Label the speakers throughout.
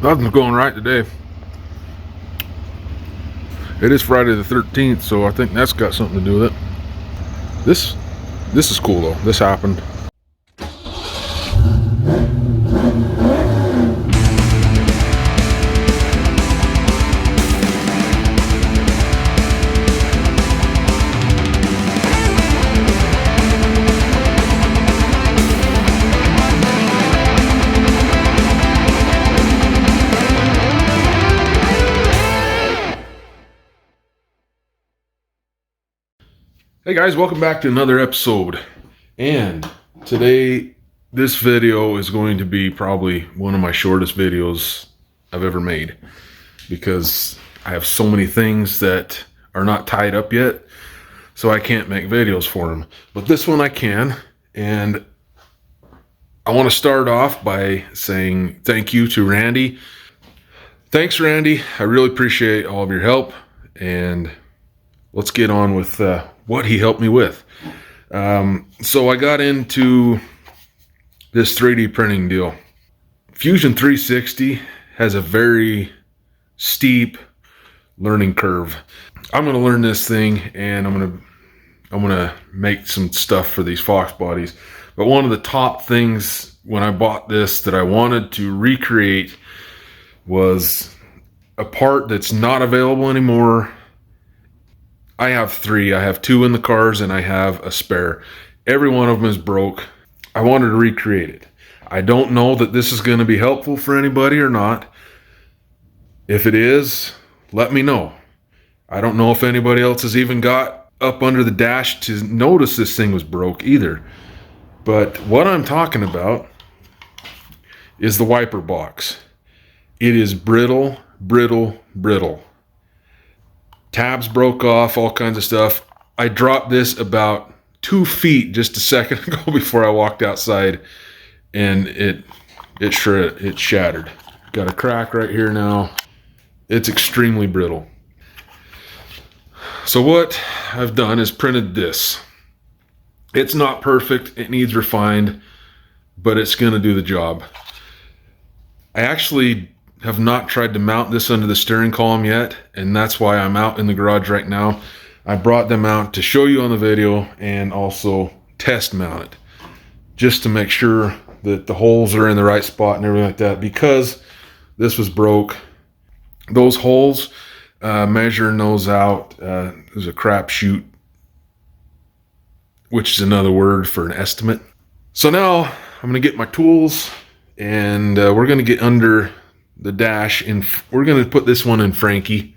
Speaker 1: Nothing's going right today. It is Friday the 13th, so I think that's got something to do with it. This is cool though. This happened. Hey guys, welcome back to another episode. And today, this video is going to be probably one of my shortest videos I've ever made, because I have so many things that are not tied up yet, so I can't make videos for them. But this one I can, and I want to start off by saying thank you to Randy. Thanks, Randy. I really appreciate all of your help, and let's get on with what he helped me with. So I got into this 3D printing deal. Fusion 360 has a very steep learning curve. I'm going to learn this thing, and I'm going to make some stuff for these Fox bodies. But one of the top things when I bought this that I wanted to recreate was a part that's not available anymore. I have three. I have two in the cars and I have a spare. Every one of them is broke. I wanted to recreate it. I don't know that this is going to be helpful for anybody or not. If it is, let me know. I don't know if anybody else has even got up under the dash to notice this thing was broke either. But what I'm talking about is the wiper box. It is brittle, brittle, brittle. Tabs broke off, all kinds of stuff. I dropped this about 2 feet just a second ago before I walked outside, and it shattered. Got a crack right here now. It's extremely brittle. So what I've done is printed this. It's not perfect, it needs refined, but it's gonna do the job. I actually have not tried to mount this under the steering column yet, and that's why I'm out in the garage right now. I brought them out to show you on the video and also test mount it, just to make sure that the holes are in the right spot and everything like that, because this was broke. Those holes, measuring those out, is a crapshoot, which is another word for an estimate. So now I'm gonna get my tools, and we're gonna get under the dash, and we're going to put this one in Frankie.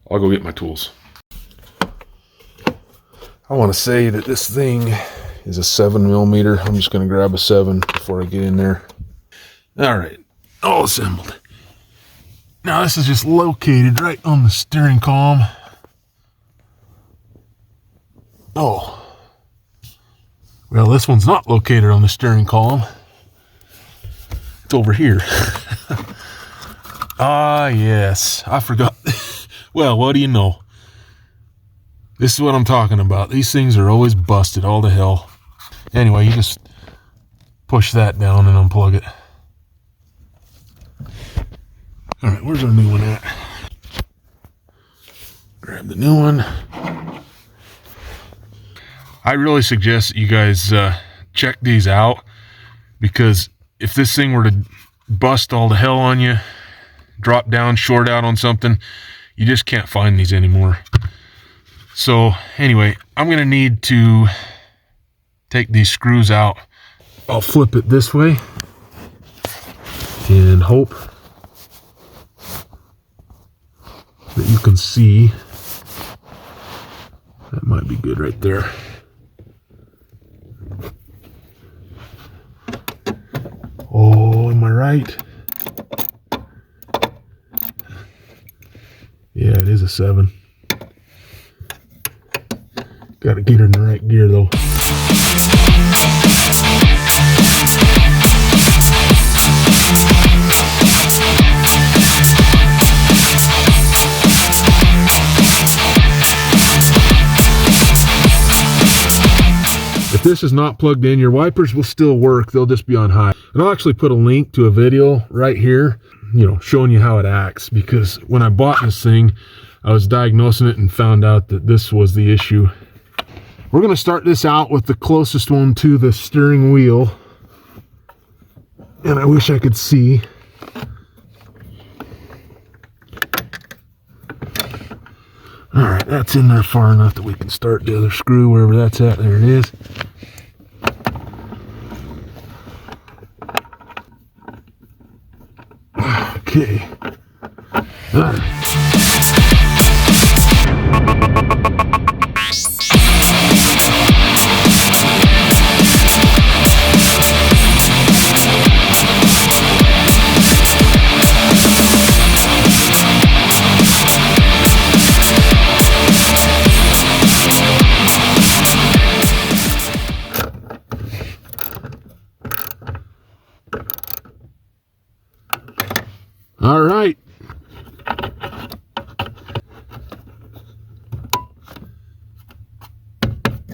Speaker 1: I'll go get my tools. I want to say that this thing is a 7mm. I'm just going to grab a 7 before I get in there. All right, all assembled. Now this is just located right on the steering column. Oh, well, this one's not located on the steering column. It's over here. Ah, yes, I forgot. Well, what do you know? This is what I'm talking about. These things are always busted all to hell. Anyway, you just push that down and unplug it. All right, where's our new one at? Grab the new one. I really suggest that you guys check these out, because if this thing were to bust all to hell on you, drop down, short out on something, you just can't find these anymore. So anyway, I'm going to need to take these screws out. I'll flip it this way and hope that you can see. That might be good right there. Oh, am I right? Yeah, it is a 7. Got to get her in the right gear though. If this is not plugged in, your wipers will still work. They'll just be on high. And I'll actually put a link to a video right here you know, showing you how it acts, because when I bought this thing, I was diagnosing it and found out that this was the issue. We're going to start this out with the closest one to the steering wheel. And I wish I could see. All right, that's in there far enough that we can start the other screw wherever that's at. There it is. Okay. All right. All right.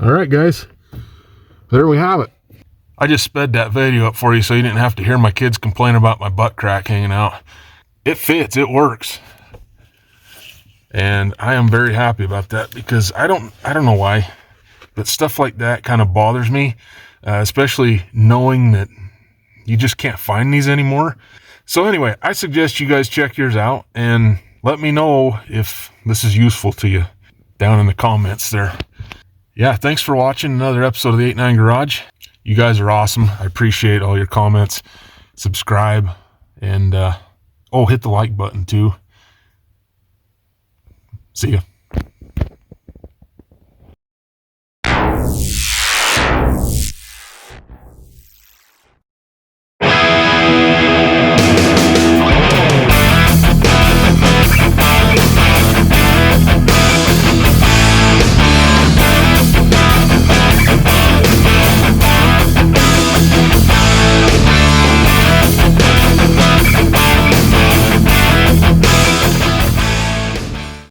Speaker 1: All right, guys. There we have it. I just sped that video up for you so you didn't have to hear my kids complain about my butt crack hanging out. It fits, it works. And I am very happy about that, because I don't know why, but stuff like that kind of bothers me, especially knowing that you just can't find these anymore. So anyway, I suggest you guys check yours out and let me know if this is useful to you down in the comments there. Yeah, thanks for watching another episode of the 8-9 Garage. You guys are awesome. I appreciate all your comments. Subscribe, and hit the like button too. See ya.